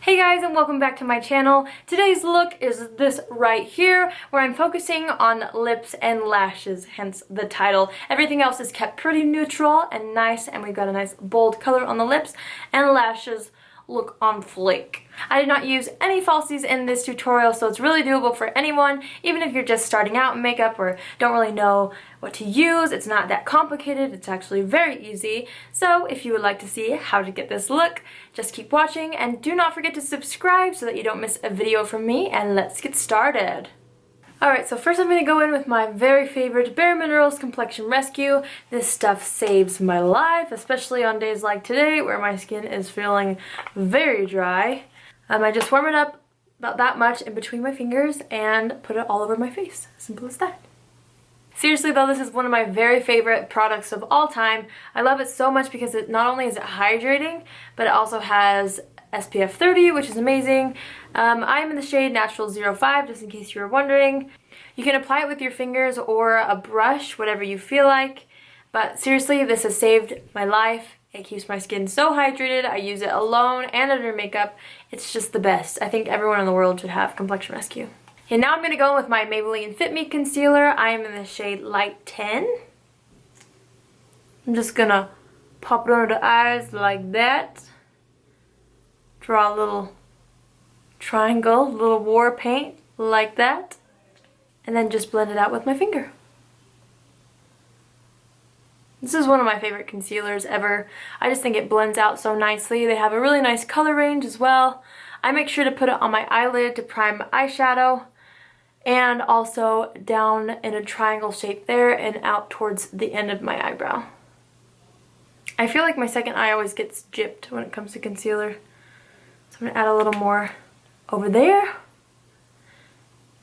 Hey guys, and welcome back to my channel. Today's look is this right here, where I'm focusing on lips and lashes, hence the title. Everything else is kept pretty neutral and nice, and we've got a nice bold color on the lips, and lashes look on fleek. I did not use any falsies in this tutorial, so it's really doable for anyone, even if you're just starting out in makeup or don't really know what to use. It's not that complicated, it's actually very easy. So if you would like to see how to get this look, just keep watching and do not forget to subscribe so that you don't miss a video from me, and let's get started. Alright, so first I'm going to go in with my very favorite Bare Minerals Complexion Rescue. This stuff saves my life, especially on days like today where my skin is feeling very dry. I just warm it up about that much in between my fingers and put it all over my face. Simple as that. Seriously though, this is one of my very favorite products of all time. I love it so much because it not only is it hydrating, but it also has SPF 30, which is amazing. I'm in the shade Natural 05, just in case you were wondering. You can apply it with your fingers or a brush, whatever you feel like. But seriously, this has saved my life. It keeps my skin so hydrated. I use it alone and under makeup. It's just the best. I think everyone in the world should have Complexion Rescue. And now I'm going to go in with my Maybelline Fit Me Concealer. I am in the shade Light 10. I'm just going to pop it under the eyes like that. Draw a little triangle, little war paint like that, and then just blend it out with my finger. This is one of my favorite concealers ever. I just think it blends out so nicely. They have a really nice color range as well. I make sure to put it on my eyelid to prime my eyeshadow, and also down in a triangle shape there and out towards the end of my eyebrow. I feel like my second eye always gets gypped when it comes to concealer. So I'm going to add a little more over there.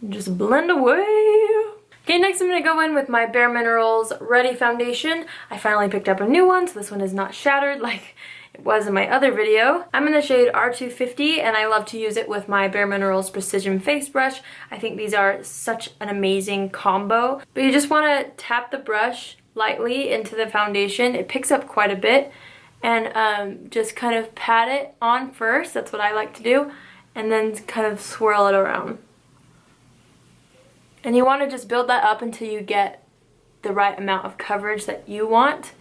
And just blend away. Okay, next I'm going to go in with my Bare Minerals Ready Foundation. I finally picked up a new one, so this one is not shattered like it was in my other video. I'm in the shade R250, and I love to use it with my Bare Minerals Precision Face Brush. I think these are such an amazing combo. But you just want to tap the brush lightly into the foundation. It picks up quite a bit. And just kind of pat it on first, that's what I like to do, and then kind of swirl it around. And you want to just build that up until you get the right amount of coverage that you want.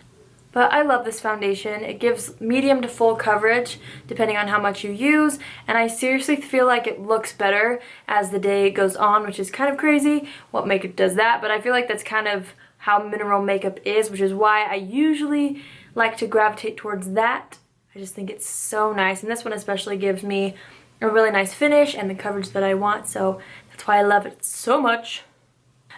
But I love this foundation. It gives medium to full coverage depending on how much you use, and I seriously feel like it looks better as the day goes on, which is kind of crazy. What makeup does that? But I feel like that's kind of how mineral makeup is, which is why I usually like to gravitate towards that. I just think it's so nice, and this one especially gives me a really nice finish and the coverage that I want, so that's why I love it so much.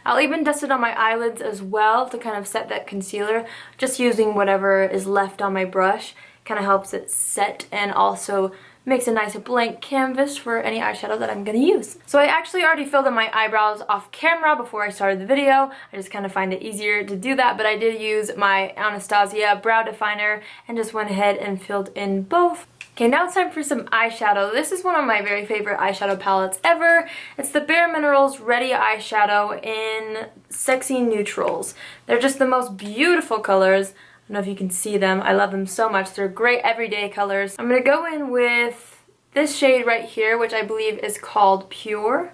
I'll even dust it on my eyelids as well to kind of set that concealer, just using whatever is left on my brush. Kind of helps it set and also makes a nice blank canvas for any eyeshadow that I'm going to use. So I actually already filled in my eyebrows off camera before I started the video. I just kind of find it easier to do that, but I did use my Anastasia brow definer and just went ahead and filled in both. Okay, now it's time for some eyeshadow. This is one of my very favorite eyeshadow palettes ever. It's the Bare Minerals Ready Eyeshadow in Sexy Neutrals. They're just the most beautiful colors. I don't know if you can see them. I love them so much. They're great everyday colors. I'm going to go in with this shade right here, which I believe is called Pure.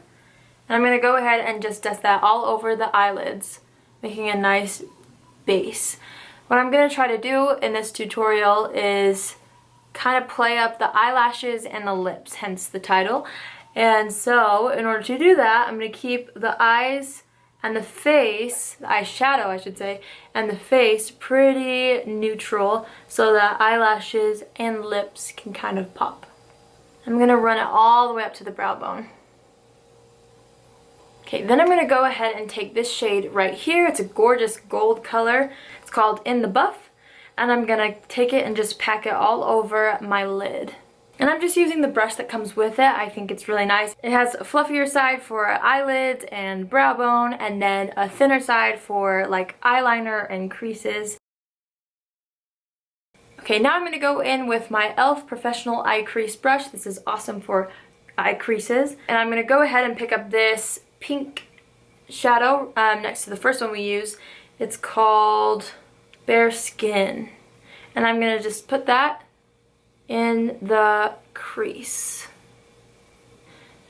And I'm going to go ahead and just dust that all over the eyelids, making a nice base. What I'm going to try to do in this tutorial is kind of play up the eyelashes and the lips, hence the title. And so, in order to do that, I'm going to keep the eyes and the face, the eyeshadow I should say, and the face pretty neutral so that eyelashes and lips can kind of pop. I'm going to run it all the way up to the brow bone. Okay, then I'm going to go ahead and take this shade right here. It's a gorgeous gold color. It's called In the Buff. And I'm going to take it and just pack it all over my lid. And I'm just using the brush that comes with it. I think it's really nice. It has a fluffier side for eyelids and brow bone, and then a thinner side for like eyeliner and creases. Okay, now I'm going to go in with my e.l.f. Professional Eye Crease Brush. This is awesome for eye creases. And I'm going to go ahead and pick up this pink shadow next to the first one we used. It's called Bare Skin. And I'm going to just put that in the crease.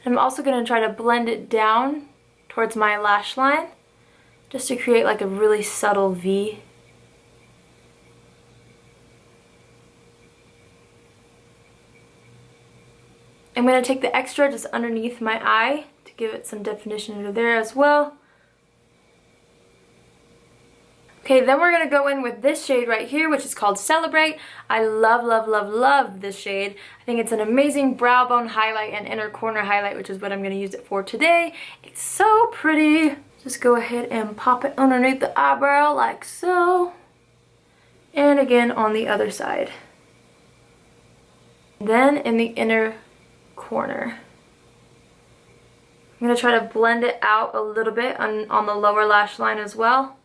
I'm also going to try to blend it down towards my lash line just to create like a really subtle V. I'm going to take the extra just underneath my eye to give it some definition under there as well. Okay, then we're going to go in with this shade right here, which is called Celebrate. I love, love, love, love this shade. I think it's an amazing brow bone highlight and inner corner highlight, which is what I'm going to use it for today. It's so pretty. Just go ahead and pop it underneath the eyebrow like so. And again on the other side. Then in the inner corner. I'm going to try to blend it out a little bit on the lower lash line as well.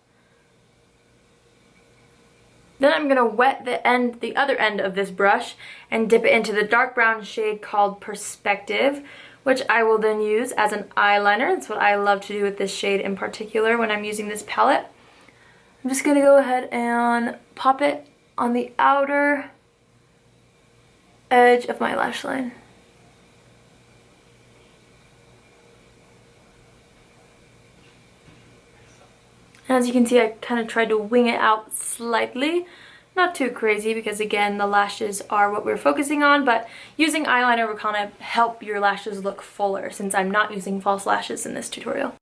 Then I'm going to wet the other end of this brush and dip it into the dark brown shade called Perspective, which I will then use as an eyeliner. That's what I love to do with this shade in particular when I'm using this palette. I'm just going to go ahead and pop it on the outer edge of my lash line. As you can see, I kind of tried to wing it out slightly. Not too crazy because, again, the lashes are what we're focusing on, but using eyeliner will kind of help your lashes look fuller since I'm not using false lashes in this tutorial.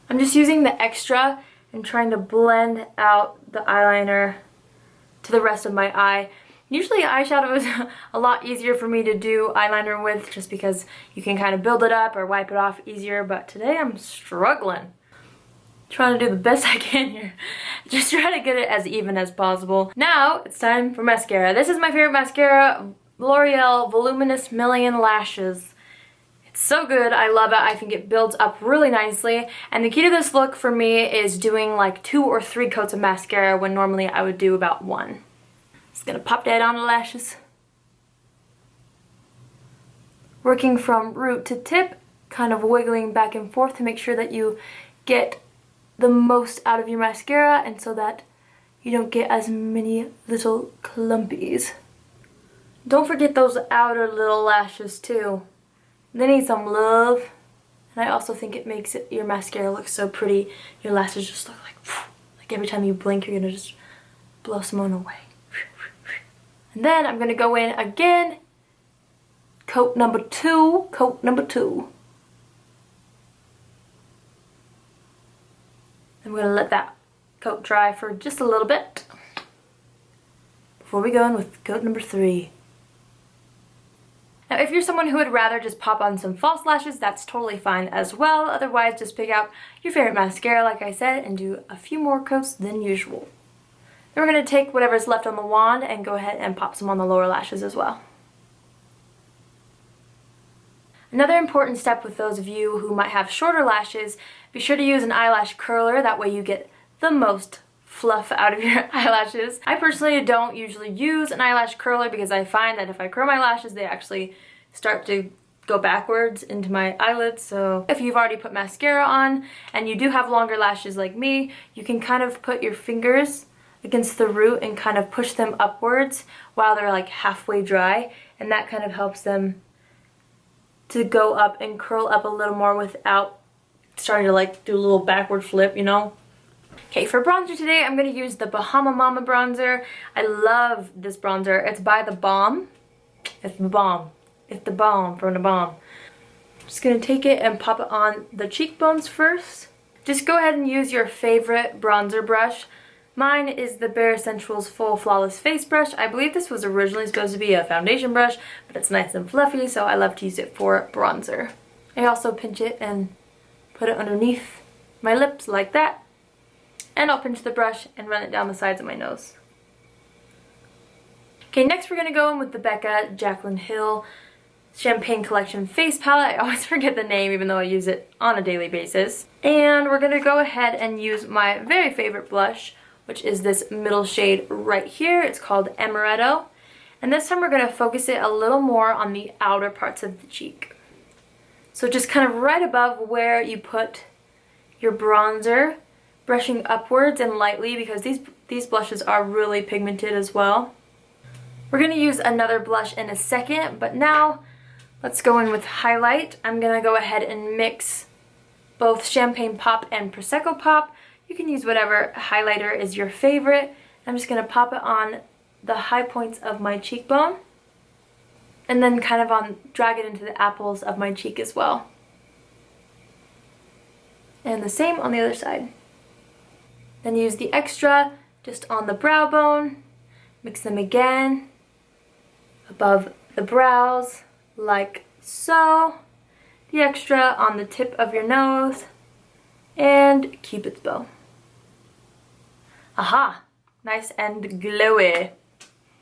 I'm just using the extra and trying to blend out the eyeliner to the rest of my eye. Usually eyeshadow is a lot easier for me to do eyeliner with just because you can kind of build it up or wipe it off easier, but today I'm struggling. Trying to do the best I can here. Just try to get it as even as possible. Now it's time for mascara. This is my favorite mascara, L'Oreal Voluminous Million Lashes. It's so good. I love it. I think it builds up really nicely. And the key to this look for me is doing like 2 or 3 coats of mascara when normally I would do about 1. Just gonna pop that on the lashes. Working from root to tip, kind of wiggling back and forth to make sure that you get the most out of your mascara and so that you don't get as many little clumpies. Don't forget those outer little lashes too. They need some love. And I also think it makes your mascara look so pretty. Your lashes just look like every time you blink you're gonna just blow someone away. And then I'm gonna go in again. Coat number 2. I'm going to let that coat dry for just a little bit before we go in with coat number 3. Now if you're someone who would rather just pop on some false lashes, that's totally fine as well. Otherwise, just pick out your favorite mascara like I said and do a few more coats than usual. Then we're going to take whatever's left on the wand and go ahead and pop some on the lower lashes as well. Another important step with those of you who might have shorter lashes, be sure to use an eyelash curler. That way you get the most fluff out of your eyelashes. I personally don't usually use an eyelash curler because I find that if I curl my lashes, they actually start to go backwards into my eyelids. So if you've already put mascara on and you do have longer lashes like me, you can kind of put your fingers against the root and kind of push them upwards while they're like halfway dry, and that kind of helps them to go up and curl up a little more without starting to like do a little backward flip, you know. Okay, for bronzer today, I'm going to use the Bahama Mama bronzer. I love this bronzer. It's by The Balm. It's the bomb. It's the bomb from The Balm. I'm just going to take it and pop it on the cheekbones first. Just go ahead and use your favorite bronzer brush. Mine is the Bare Escentuals Full Flawless Face Brush. I believe this was originally supposed to be a foundation brush, but it's nice and fluffy, so I love to use it for bronzer. I also pinch it and put it underneath my lips like that. And I'll pinch the brush and run it down the sides of my nose. Okay, next we're going to go in with the Becca Jaclyn Hill Champagne Collection Face Palette. I always forget the name even though I use it on a daily basis. And we're going to go ahead and use my very favorite blush, which is this middle shade right here. It's called Amaretto. And this time we're going to focus it a little more on the outer parts of the cheek. So just kind of right above where you put your bronzer, brushing upwards and lightly because these blushes are really pigmented as well. We're going to use another blush in a second, but now Let's go in with highlight. I'm gonna go ahead and mix both Champagne Pop and Prosecco Pop. You can use whatever highlighter is your favorite. I'm just gonna pop it on the high points of my cheekbone and then kind of drag it into the apples of my cheek as well. And the same on the other side. Then use the extra just on the brow bone, mix them again, above the brows, like so. The extra on the tip of your nose, and Cupid's bow. Aha! Nice and glowy.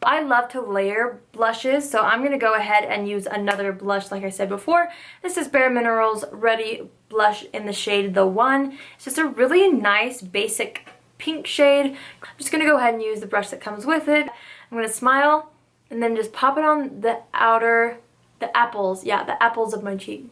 I love to layer blushes, so I'm going to go ahead and use another blush like I said before. This is Bare Minerals Ready Blush in the shade The One. It's just a really nice basic pink shade. I'm just going to go ahead and use the brush that comes with it. I'm going to smile and then just pop it on the apples of my cheek.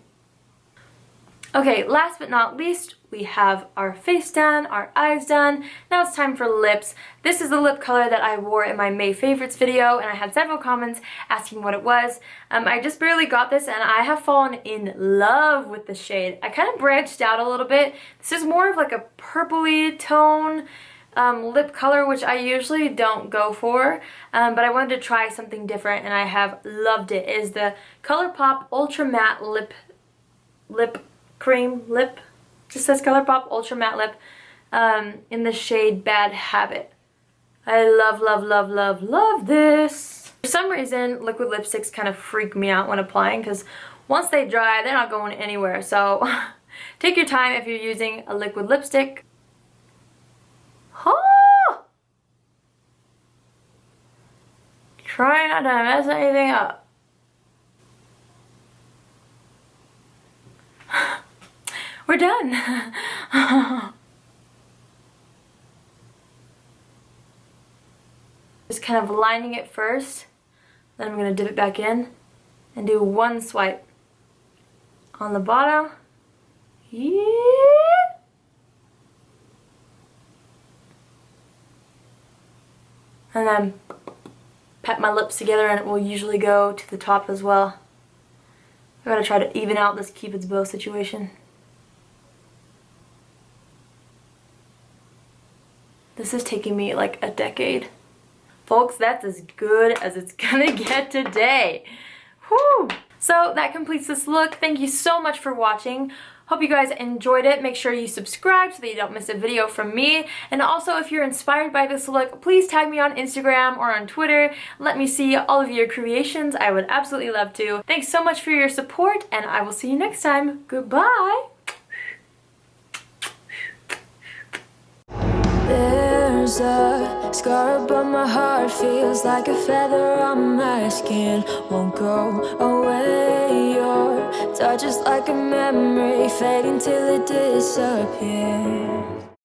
Okay, last but not least, we have our face done, our eyes done. Now it's time for lips. This is the lip color that I wore in my May favorites video, and I had several comments asking what it was. I just barely got this, and I have fallen in love with the shade. I kind of branched out a little bit. This is more of like a purpley tone lip color, which I usually don't go for, but I wanted to try something different, and I have loved it. It is the ColourPop Ultra Matte Lip Cream Lip. Just says ColourPop Ultra Matte Lip in the shade Bad Habit. I love, love, love, love, love this. For some reason, liquid lipsticks kind of freak me out when applying because once they dry, they're not going anywhere. So take your time if you're using a liquid lipstick. Oh! Try not to mess anything up. We're done. Just kind of lining it first, then I'm going to dip it back in and do one swipe on the bottom. Yeah. And then pat my lips together, and it will usually go to the top as well. I gotta try to even out this Cupid's bow situation. This is taking me like a decade. Folks, that's as good as it's gonna get today. Whew! So that completes this look. Thank you so much for watching. Hope you guys enjoyed it. Make sure you subscribe so that you don't miss a video from me. And also, if you're inspired by this look, please tag me on Instagram or on Twitter. Let me see all of your creations. I would absolutely love to. Thanks so much for your support, and I will see you next time. Goodbye! There's a scar, but my heart feels like a feather on my skin. Won't go away. Your touch is like a memory, fading till it disappears.